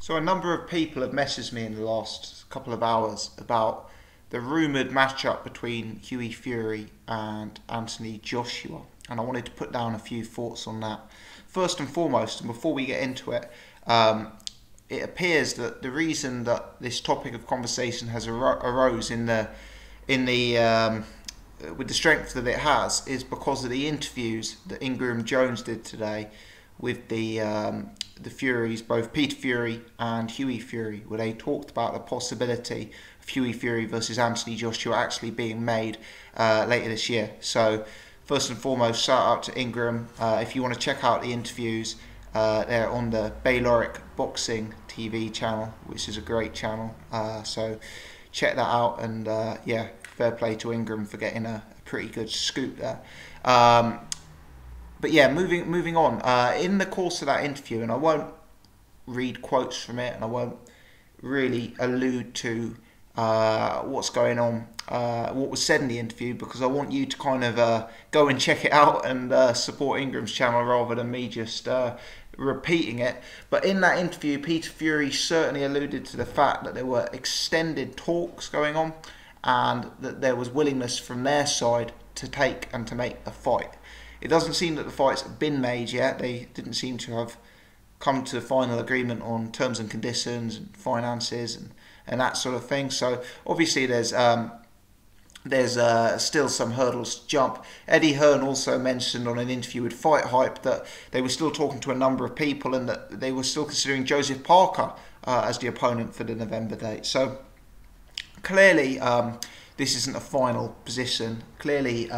So a number of people have messaged me in the last couple of hours about the rumoured matchup between Hughie Fury and Anthony Joshua, and I wanted to put down a few thoughts on that. First and foremost, and before we get into it, it appears that the reason that this topic of conversation has arose with the strength that it has is because of the interviews that Ingram Jones did today with the Furies, both Peter Fury and Hughie Fury, where they talked about the possibility of Hughie Fury versus Anthony Joshua actually being made later this year. So first and foremost, shout out to Ingram. If you want to check out the interviews, they're on the Bayloric Boxing TV channel, which is a great channel. So check that out, and yeah, fair play to Ingram for getting a pretty good scoop there. But yeah, moving on. In the course of that interview, and I won't read quotes from it, and I won't really allude to what's going on, what was said in the interview, because I want you to kind of go and check it out and support Ingram's channel rather than me just repeating it. But in that interview, Peter Fury certainly alluded to the fact that there were extended talks going on, and that there was willingness from their side to take and to make a fight. It doesn't seem that the fights have been made yet. They didn't seem to have come to final agreement on terms and conditions and finances and that sort of thing. So obviously there's still some hurdles to jump. Eddie Hearn also mentioned on an interview with Fight Hype that they were still talking to a number of people, and that they were still considering Joseph Parker as the opponent for the November date. So clearly this isn't a final position. Clearly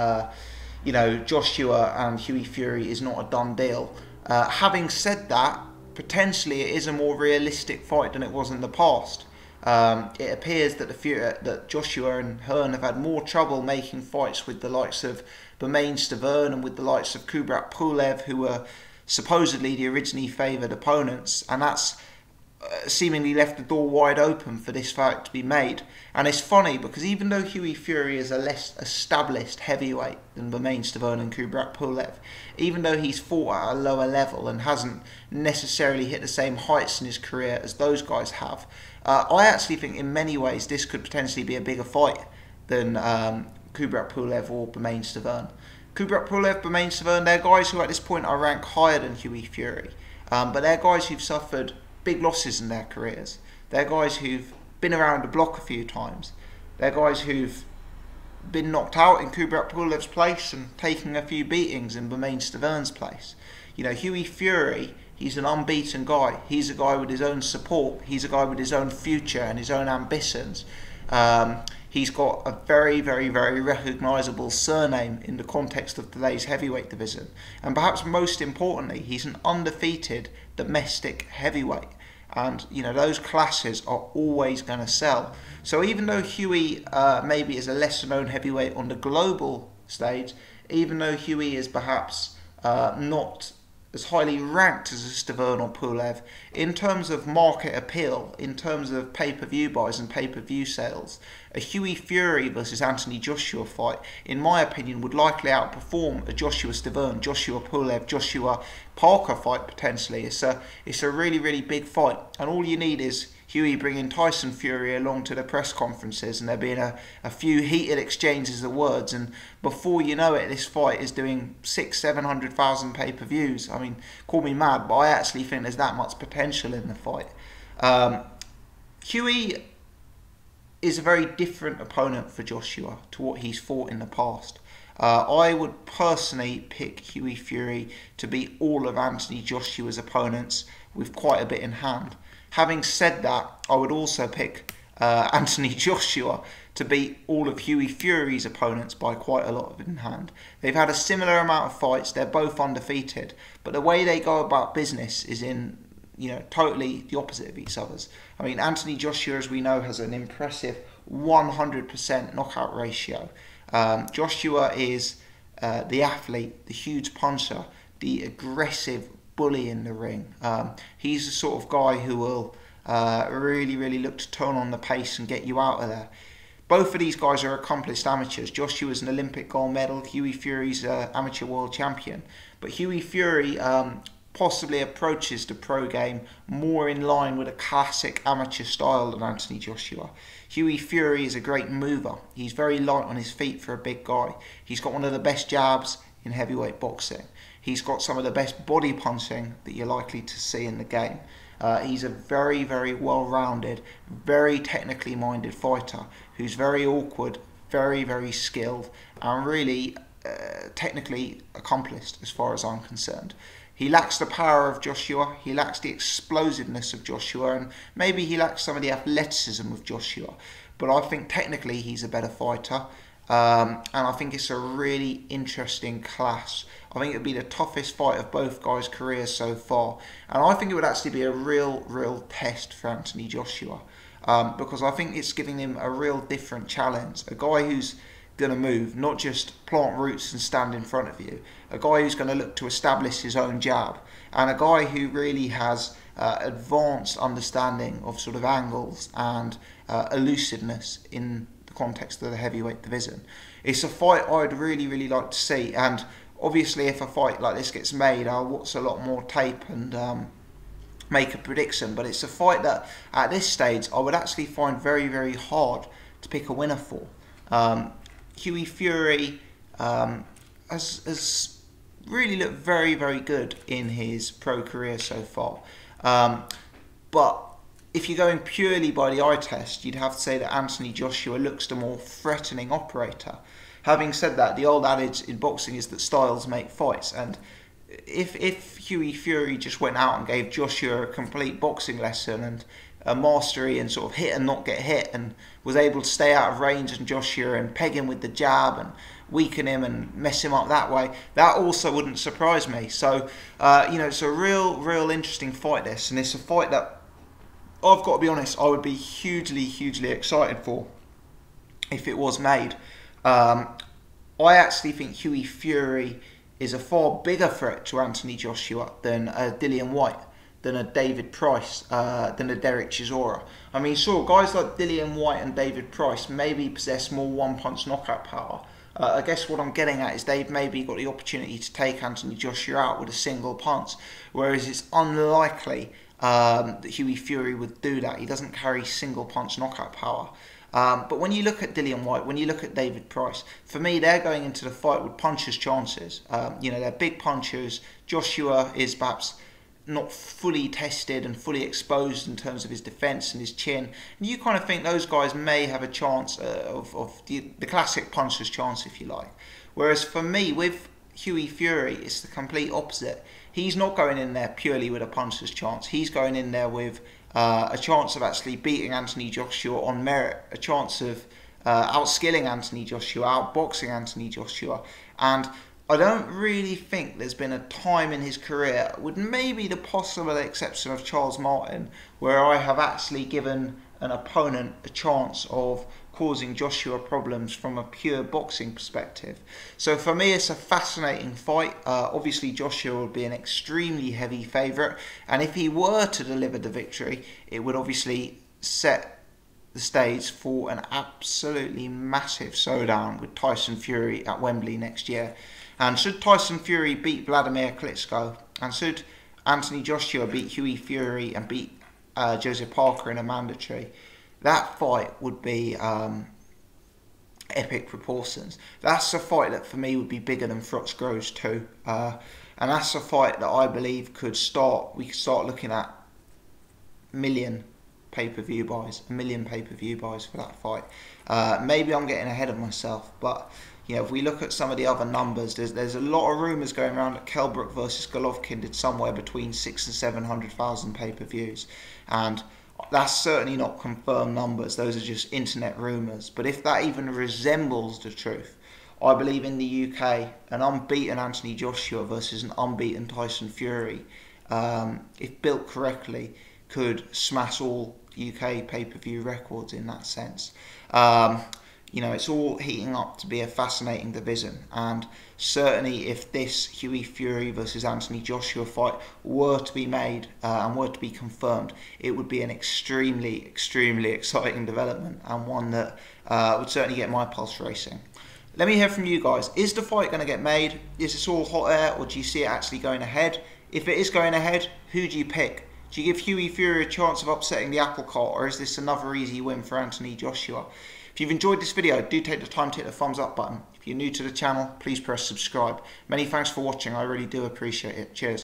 Joshua and Hughie Fury is not a done deal. Having said that, potentially it is a more realistic fight than it was in the past. It appears that that Joshua and Hearn have had more trouble making fights with the likes of Bermane Stiverne and with the likes of Kubrat Pulev, who were supposedly the originally favoured opponents, and that's seemingly left the door wide open for this fight to be made. And it's funny because even though Hughie Fury is a less established heavyweight than Bermane Stiverne and Kubrat Pulev, even though he's fought at a lower level and hasn't necessarily hit the same heights in his career as those guys have, I actually think in many ways this could potentially be a bigger fight than Kubrat Pulev or Bermane Stiverne. Kubrat Pulev, Bermane Stiverne, they're guys who at this point are ranked higher than Hughie Fury, but they're guys who've suffered big losses in their careers. They're guys who've been around the block a few times. They're guys who've been knocked out in Kubrat Pulev's place and taken a few beatings in Bermane Stiverne's place. Hughie Fury, he's an unbeaten guy. He's a guy with his own support. He's a guy with his own future and his own ambitions. He's got a very, very, very recognisable surname in the context of today's heavyweight division. And perhaps most importantly, he's an undefeated domestic heavyweight. And, those classes are always going to sell. So even though Hughie maybe is a lesser known heavyweight on the global stage, even though Hughie is perhaps not as highly ranked as a Stiverne or Pulev, in terms of market appeal, in terms of pay-per-view buys and pay-per-view sales, a Hughie Fury versus Anthony Joshua fight, in my opinion, would likely outperform a Joshua Stiverne, Joshua Pulev, Joshua Parker fight potentially. It's a really, really big fight, and all you need is Hughie bringing Tyson Fury along to the press conferences, and there being a few heated exchanges of words, and before you know it, this fight is doing 600,000-700,000 pay-per-views. I mean, call me mad, but I actually think there's that much potential in the fight. Hughie is a very different opponent for Joshua to what he's fought in the past. I would personally pick Hughie Fury to beat all of Anthony Joshua's opponents with quite a bit in hand. Having said that, I would also pick Anthony Joshua to beat all of Hughie Fury's opponents by quite a lot of in hand. They've had a similar amount of fights, they're both undefeated, but the way they go about business is in totally the opposite of each other's. I mean, Anthony Joshua, as we know, has an impressive 100% knockout ratio. Joshua is the athlete, the huge puncher, the aggressive bully in the ring. He's the sort of guy who will really, really look to turn on the pace and get you out of there. Both of these guys are accomplished amateurs. Joshua's an Olympic gold medal. Hughie Fury's amateur world champion. But Hughie Fury possibly approaches the pro game more in line with a classic amateur style than Anthony Joshua. Hughie Fury is a great mover. He's very light on his feet for a big guy. He's got one of the best jabs in heavyweight boxing. He's got some of the best body punching that you're likely to see in the game. He's a very, very well-rounded, very technically minded fighter who's very awkward, very, very skilled, and really technically accomplished as far as I'm concerned. He lacks the power of Joshua, he lacks the explosiveness of Joshua, and maybe he lacks some of the athleticism of Joshua. But I think technically he's a better fighter, and I think it's a really interesting clash. I think it would be the toughest fight of both guys' careers so far, and I think it would actually be a real test for Anthony Joshua, because I think it's giving him a real different challenge. A guy who's going to move, not just plant roots and stand in front of you. A guy who's going to look to establish his own jab, and a guy who really has advanced understanding of sort of angles and elusiveness in the context of the heavyweight division. It's a fight I'd really like to see, and obviously if a fight like this gets made, I'll watch a lot more tape and make a prediction, but it's a fight that at this stage I would actually find very hard to pick a winner for. Hughie Fury has really looked very good in his pro career so far. But if you're going purely by the eye test, you'd have to say that Anthony Joshua looks the more threatening operator. Having said that, the old adage in boxing is that styles make fights, and if Hughie Fury just went out and gave Joshua a complete boxing lesson and a mastery and sort of hit and not get hit, and was able to stay out of range and Joshua and peg him with the jab and weaken him and mess him up that way, that also wouldn't surprise me. So it's a real interesting fight, this, and it's a fight that I've got to be honest, I would be hugely excited for if it was made. I actually think Hughie Fury is a far bigger threat to Anthony Joshua than Dillian Whyte, than a David Price, than a Derek Chisora. I mean, sure, guys like Dillian Whyte and David Price maybe possess more one-punch knockout power. I guess what I'm getting at is they've maybe got the opportunity to take Anthony Joshua out with a single punch, whereas it's unlikely that Hughie Fury would do that. He doesn't carry single punch knockout power. But when you look at Dillian Whyte, when you look at David Price, for me, they're going into the fight with punchers' chances. They're big punchers. Joshua is perhaps not fully tested and fully exposed in terms of his defence and his chin. And you kind of think those guys may have a chance of the classic puncher's chance, if you like. Whereas for me, with Hughie Fury, it's the complete opposite. He's not going in there purely with a puncher's chance. He's going in there with a chance of actually beating Anthony Joshua on merit, a chance of outskilling Anthony Joshua, outboxing Anthony Joshua. And I don't really think there's been a time in his career, with maybe the possible exception of Charles Martin, where I have actually given an opponent a chance of causing Joshua problems from a pure boxing perspective. So for me, it's a fascinating fight. Obviously, Joshua would be an extremely heavy favourite, and if he were to deliver the victory, it would obviously set the stage for an absolutely massive showdown with Tyson Fury at Wembley next year. And should Tyson Fury beat Vladimir Klitschko, and should Anthony Joshua beat Hughie Fury and beat Joseph Parker in a mandatory, that fight would be epic proportions. That's a fight that for me would be bigger than Froch Groves 2. And that's a fight that I believe we could start looking at a million pay-per-view buys for that fight. Maybe I'm getting ahead of myself, but if we look at some of the other numbers, there's a lot of rumours going around that Kell Brook versus Golovkin did somewhere between 600,000 and 700,000 pay-per-views, and that's certainly not confirmed numbers. Those are just internet rumours. But if that even resembles the truth, I believe in the UK, an unbeaten Anthony Joshua versus an unbeaten Tyson Fury, if built correctly, could smash all UK pay-per-view records in that sense. It's all heating up to be a fascinating division, and certainly if this Hughie Fury versus Anthony Joshua fight were to be made and were to be confirmed, it would be an extremely exciting development, and one that would certainly get my pulse racing. Let me hear from you guys. Is the fight going to get made? Is this all hot air, or do you see it actually going ahead? If it is going ahead, who do you pick? Do you give Hughie Fury a chance of upsetting the apple cart, or is this another easy win for Anthony Joshua? If you've enjoyed this video, do take the time to hit the thumbs up button. If you're new to the channel, please press subscribe. Many thanks for watching, I really do appreciate it. Cheers.